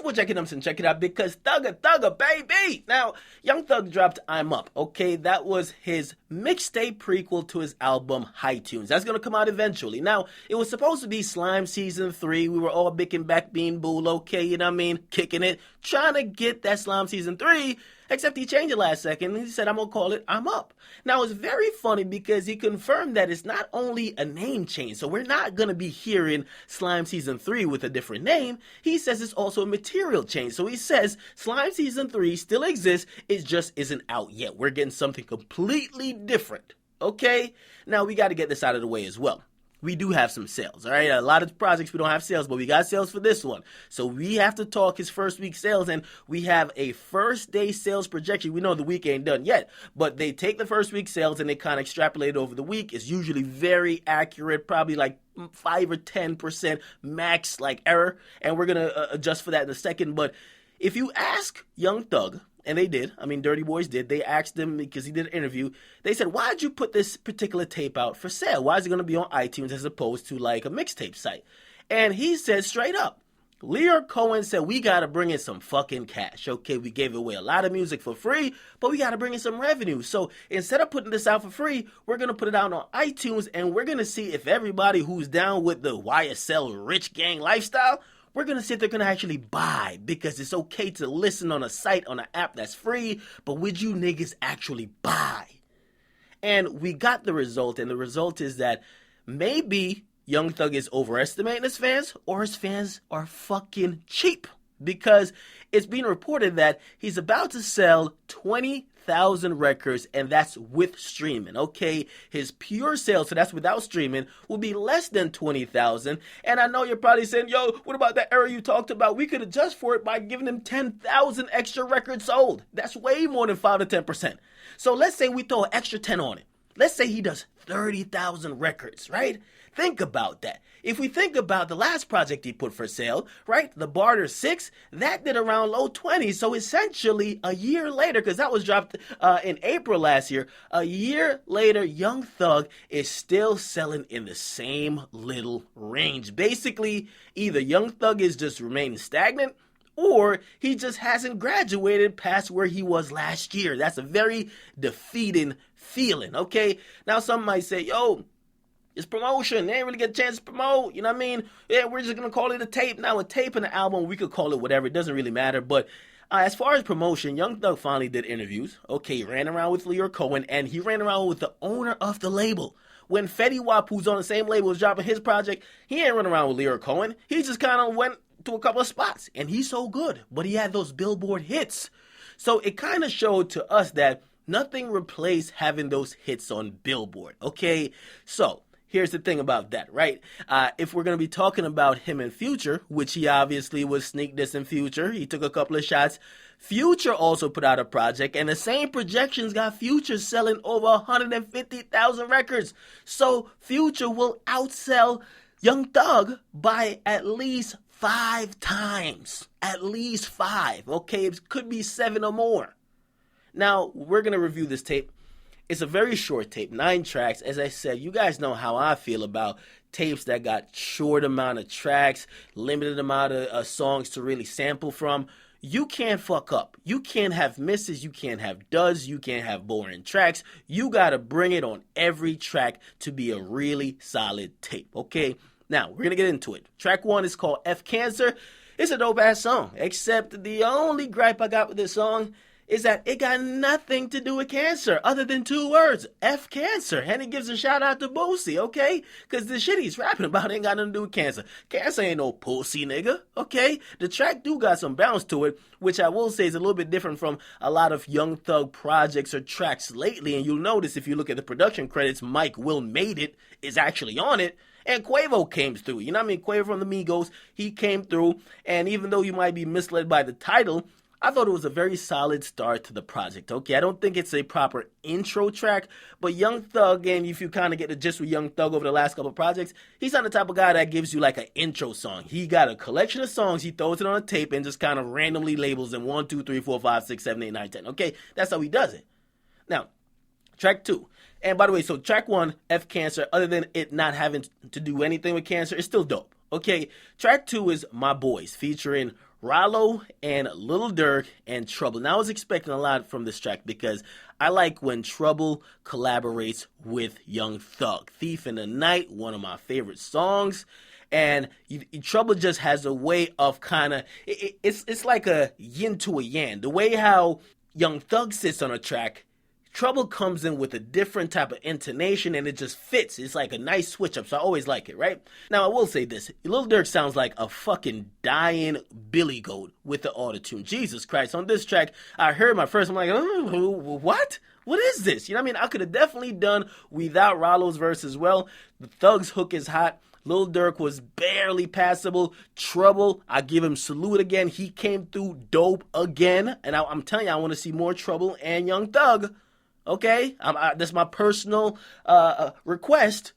people checking them and check it out because Thugger, baby. Now, Young Thug dropped I'm Up, okay? That was his mixtape prequel to his album High Tunes. That's going to come out eventually. Now, it was supposed to be Slime Season 3. We were all bicking back being bull, okay? You know what I mean? Kicking it, trying to get that Slime Season 3. Except he changed it last second and he said, I'm going to call it I'm Up. Now, it's very funny because he confirmed that it's not only a name change. So we're not going to be hearing Slime Season 3 with a different name. He says it's also a material change. So he says Slime Season 3 still exists. It just isn't out yet. We're getting something completely different. Okay? Now, we got to get this out of the way as well. We do have some sales, all right? A lot of projects we don't have sales, but we got sales for this one. So we have to talk his first week sales, and we have a first day sales projection. We know the week ain't done yet, but they take the first week sales and they kind of extrapolate it over the week. It's usually very accurate, probably like 5 or 10% max like error, and we're going to adjust for that in a second. But if you ask Young Thug, and they did. I mean, Dirty Boys did. They asked him because he did an interview. They said, why'd you put this particular tape out for sale? Why is it going to be on iTunes as opposed to like a mixtape site? And he said straight up, Lyor Cohen said, we got to bring in some fucking cash. Okay, we gave away a lot of music for free, but we got to bring in some revenue. So instead of putting this out for free, we're going to put it out on iTunes and we're going to see if everybody who's down with the YSL rich gang lifestyle, we're going to see if they're going to actually buy, because it's okay to listen on a site, on an app that's free, but would you niggas actually buy? And we got the result, and the result is that maybe Young Thug is overestimating his fans, or his fans are fucking cheap, because it's being reported that he's about to sell 20,000 records, and that's with streaming, okay? His pure sales, so that's without streaming, will be less than 20,000. And I know you're probably saying, yo, what about that error you talked about? We could adjust for it by giving him 10,000 extra records sold. That's way more than 5 to 10%. So let's say we throw an extra 10 on it. Let's say he does 30,000 records, right? Think about that. If we think about the last project he put for sale, right, the Barter 6, that did around low 20s. So essentially, a year later, because that was dropped in April last year, a year later, Young Thug is still selling in the same little range. Basically, either Young Thug is just remaining stagnant, or he just hasn't graduated past where he was last year. That's a very defeating feeling, okay? Now, some might say, yo, it's promotion. They ain't really get a chance to promote. You know what I mean? Yeah, we're just going to call it a tape. Now, a tape and an album, we could call it whatever. It doesn't really matter. But as far as promotion, Young Thug finally did interviews. Okay, he ran around with Lyor Cohen, and he ran around with the owner of the label. When Fetty Wap, who's on the same label, was dropping his project, he ain't running around with Lyor Cohen. He just kind of went to a couple of spots, and he's so good. But he had those Billboard hits. So it kind of showed to us that nothing replaced having those hits on Billboard, okay? So here's the thing about that, right? If we're going to be talking about him in Future, which he obviously was sneak dissing Future, he took a couple of shots. Future also put out a project, and the same projections got Future selling over 150,000 records. So Future will outsell Young Thug by at least 5 times. At least 5, okay? It could be 7 or more. Now, we're going to review this tape. It's a very short tape, 9 tracks. As I said, you guys know how I feel about tapes that got short amount of tracks, limited amount of songs to really sample from. You can't fuck up. You can't have misses. You can't have duds. You can't have boring tracks. You got to bring it on every track to be a really solid tape, okay? Now, we're going to get into it. Track 1 is called F Cancer. It's a dope-ass song, except the only gripe I got with this song is that it got nothing to do with cancer other than 2 words, F Cancer. And he gives a shout out to Boosie, okay? Because the shit he's rapping about ain't got nothing to do with cancer. Cancer ain't no pussy, nigga, okay? The track do got some bounce to it, which I will say is a little bit different from a lot of Young Thug projects or tracks lately. And you'll notice if you look at the production credits, Mike Will Made It is actually on it. And Quavo came through. You know what I mean? Quavo from the Migos, he came through. And even though you might be misled by the title, I thought it was a very solid start to the project, okay? I don't think it's a proper intro track, but Young Thug, and if you kind of get the gist with Young Thug over the last couple of projects, he's not the type of guy that gives you like an intro song. He got a collection of songs, he throws it on a tape and just kind of randomly labels them 1, 2, 3, 4, 5, 6, 7, 8, 9, 10, okay? That's how he does it. Now, track 2. And by the way, so track 1, F Cancer, other than it not having to do anything with cancer, it's still dope, okay? Track 2 is My Boys, featuring Rollo and Lil Durk and Trouble. Now I was expecting a lot from this track because I like when Trouble collaborates with Young Thug. Thief in the Night, one of my favorite songs. And Trouble just has a way of kind of, it's like a yin to a yang. The way how Young Thug sits on a track, Trouble comes in with a different type of intonation and it just fits. It's like a nice switch up, so I always like it, right? Now, I will say this. Lil Durk sounds like a fucking dying Billy Goat with the autotune. Jesus Christ. On this track, I heard my first, I'm like, oh, what? What is this? You know what I mean? I could have definitely done without Rollo's verse as well. The Thug's hook is hot. Lil Durk was barely passable. Trouble, I give him salute again. He came through dope again. And I'm telling you, I want to see more Trouble and Young Thug. Okay, that's my personal request,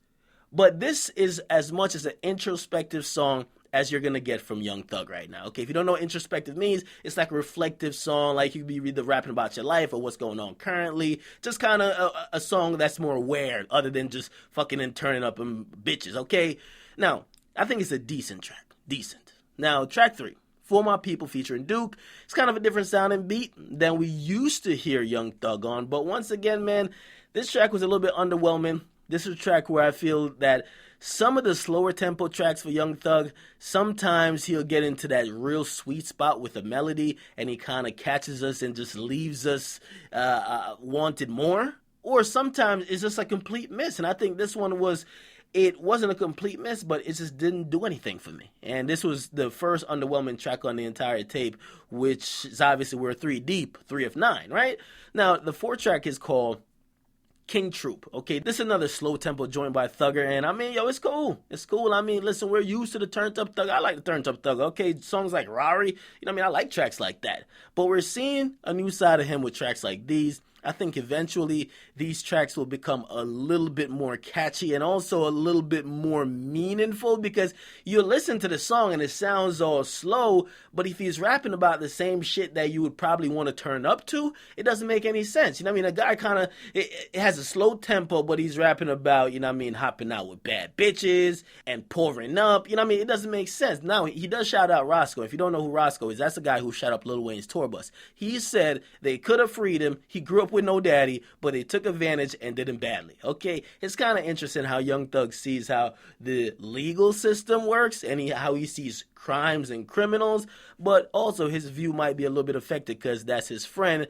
but this is as much as an introspective song as you're gonna get from Young Thug right now. Okay, if you don't know what introspective means, it's like a reflective song, like you could be either rapping about your life or what's going on currently. Just kind of a song that's more aware, other than just fucking and turning up bitches. Okay, now I think it's a decent track, decent. Now track 3. For My People featuring Duke. It's kind of a different sounding beat than we used to hear Young Thug on. But once again, man, this track was a little bit underwhelming. This is a track where I feel that some of the slower tempo tracks for Young Thug, sometimes he'll get into that real sweet spot with a melody and he kind of catches us and just leaves us wanted more. Or sometimes it's just a complete miss. And I think this one it wasn't a complete miss, but it just didn't do anything for me. And this was the first underwhelming track on the entire tape, which is obviously we're 3 deep, 3 of 9, right? Now, the 4th track is called King TROUP. Okay, this is another slow tempo joint by Thugger, and I mean, yo, it's cool. It's cool. I mean, listen, we're used to the turned up Thug. I like the turned up Thug. Okay, songs like Rari, you know what I mean? I like tracks like that. But we're seeing a new side of him with tracks like these. I think eventually these tracks will become a little bit more catchy and also a little bit more meaningful, because you listen to the song and it sounds all slow, but if he's rapping about the same shit that you would probably want to turn up to, it doesn't make any sense. You know what I mean? A guy kind of, it has a slow tempo, but he's rapping about, you know what I mean, hopping out with bad bitches and pouring up. You know what I mean? It doesn't make sense. Now, he does shout out Roscoe. If you don't know who Roscoe is, that's the guy who shot up Lil Wayne's tour bus. He said they could have freed him. He grew up with no daddy, but they took advantage and did him badly. Okay, it's kind of interesting how Young Thug sees how the legal system works and how he sees crimes and criminals, but also his view might be a little bit affected because that's his friend.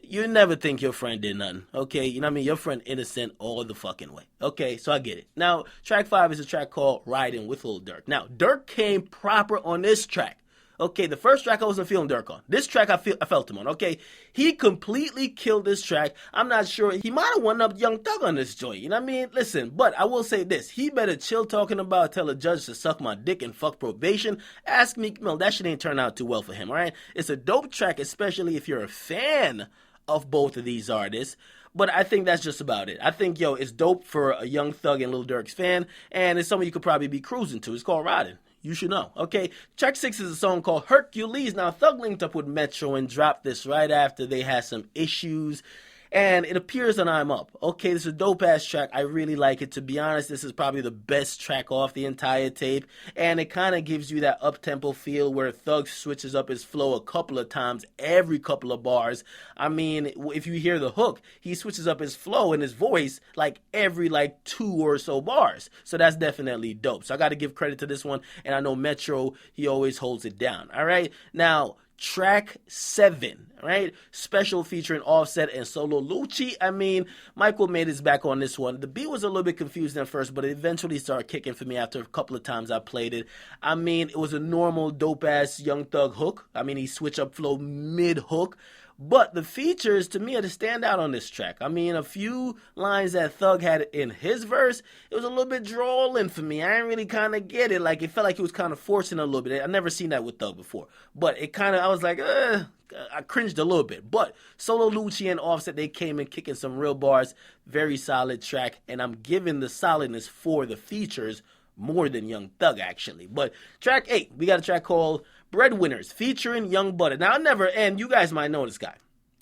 You never think your friend did nothing, okay? You know what I mean? Your friend innocent all the fucking way. Okay, so I get it. Now, track 5 is a track called Riding with Lil Durk. Now, Durk came proper on this track. Okay, the first track I wasn't feeling Durk on. This track I felt him on, okay? He completely killed this track. I'm not sure. He might have won up Young Thug on this joint, you know what I mean? Listen, but I will say this. He better chill talking about tell a judge to suck my dick and fuck probation. Ask Meek Mill. That shit ain't turned out too well for him, all right? It's a dope track, especially if you're a fan of both of these artists. But I think that's just about it. I think, yo, it's dope for a Young Thug and Lil Durk's fan, and it's something you could probably be cruising to. It's called Riding. You should know, okay? Track 6 is a song called Hercules. Now, Thug linked up with Metro and dropped this right after they had some issues, and it appears on I'm Up. Okay, this is a dope-ass track. I really like it. To be honest, this is probably the best track off the entire tape, and it kind of gives you that up-tempo feel where Thug switches up his flow a couple of times every couple of bars. I mean, if you hear the hook, he switches up his flow and his voice like every 2 or so bars. So that's definitely dope. So I got to give credit to this one, and I know Metro, he always holds it down. All right, now, track 7, right? Special featuring Offset and Solo Lucci. I mean, Michael made his back on this one. The beat was a little bit confusing at first, but it eventually started kicking for me after a couple of times I played it. I mean, it was a normal dope-ass Young Thug hook. I mean, he switched up flow mid-hook. But the features, to me, are the standout on this track. I mean, a few lines that Thug had in his verse, it was a little bit drawling for me. I didn't really kind of get it. Like, it felt like he was kind of forcing a little bit. I've never seen that with Thug before. But it kind of, I was like, I cringed a little bit. But Solo Lucci and Offset, they came in kicking some real bars. Very solid track. And I'm giving the solidness for the features more than Young Thug, actually. But track 8, we got a track called Breadwinners featuring Young Butta. Now, and you guys might know this guy,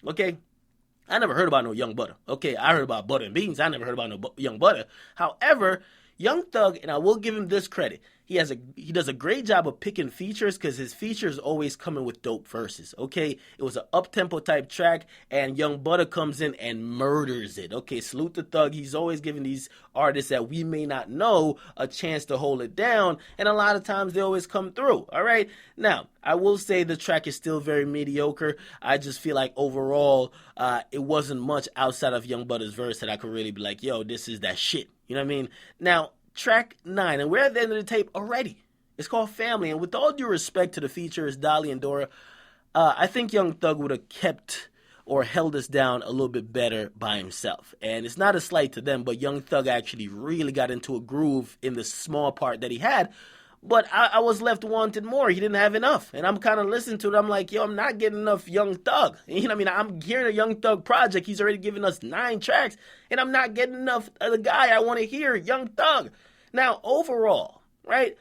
okay? I never heard about no Young Butta, okay? I heard about Butta and Beans. I never heard about no Young Butta. However, Young Thug, and I will give him this credit, he does a great job of picking features because his features always coming with dope verses. Okay, it was an up-tempo type track, and Young Butta comes in and murders it. Okay, salute the Thug. He's always giving these artists that we may not know a chance to hold it down, and a lot of times they always come through. All right, now I will say the track is still very mediocre. I just feel like overall it wasn't much outside of Young Butta's verse that I could really be like, yo, this is that shit. You know what I mean? Now, track 9, and we're at the end of the tape already. It's called Family, and with all due respect to the features, Dolly and Dora, I think Young Thug would have kept or held us down a little bit better by himself. And it's not a slight to them, but Young Thug actually really got into a groove in the small part that he had. But I was left wanting more. He didn't have enough. And I'm kind of listening to it. I'm like, yo, I'm not getting enough Young Thug. You know what I mean? I'm hearing a Young Thug project. He's already given us 9 tracks. And I'm not getting enough of the guy I want to hear, Young Thug. Now, overall, right,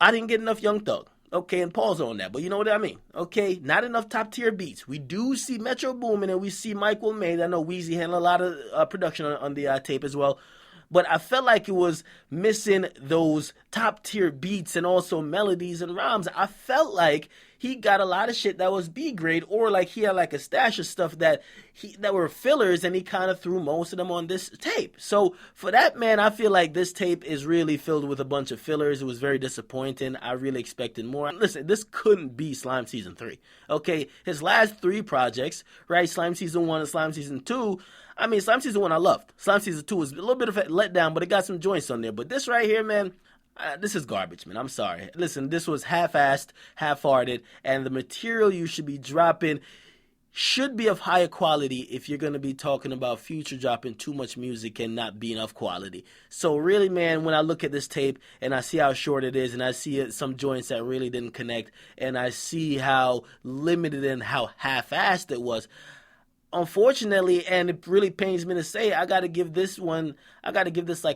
I didn't get enough Young Thug. Okay, and pause on that, but you know what I mean. Okay, not enough top-tier beats. We do see Metro Boomin, and we see Michael May. I know Weezy handled a lot of production on the tape as well. But I felt like it was missing those top-tier beats and also melodies and rhymes. I felt like he got a lot of shit that was B-grade, or like he had like a stash of stuff that were fillers, and he kind of threw most of them on this tape. So for that, man, I feel like this tape is really filled with a bunch of fillers. It was very disappointing. I really expected more. Listen, this couldn't be Slime Season 3. Okay, his last 3 projects, right, Slime Season 1 and Slime Season 2, I mean, Slime Season 1 I loved. Slime Season 2 was a little bit of a letdown, but it got some joints on there. But this right here, man, this is garbage, man. I'm sorry. Listen, this was half-assed, half-hearted, and the material you should be dropping should be of higher quality if you're going to be talking about Future dropping too much music and not being of quality. So really, man, when I look at this tape and I see how short it is and I see some joints that really didn't connect and I see how limited and how half-assed it was, unfortunately, and it really pains me to say, I got to give this like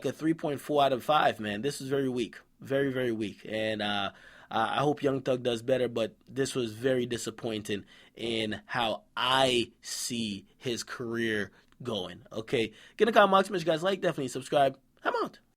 a 3.4 out of 5, man. This was very weak. Very, very weak. And I hope Young Thug does better, but this was very disappointing in how I see his career going. Okay, get in the comment box, make sure you guys like, definitely subscribe. I'm out.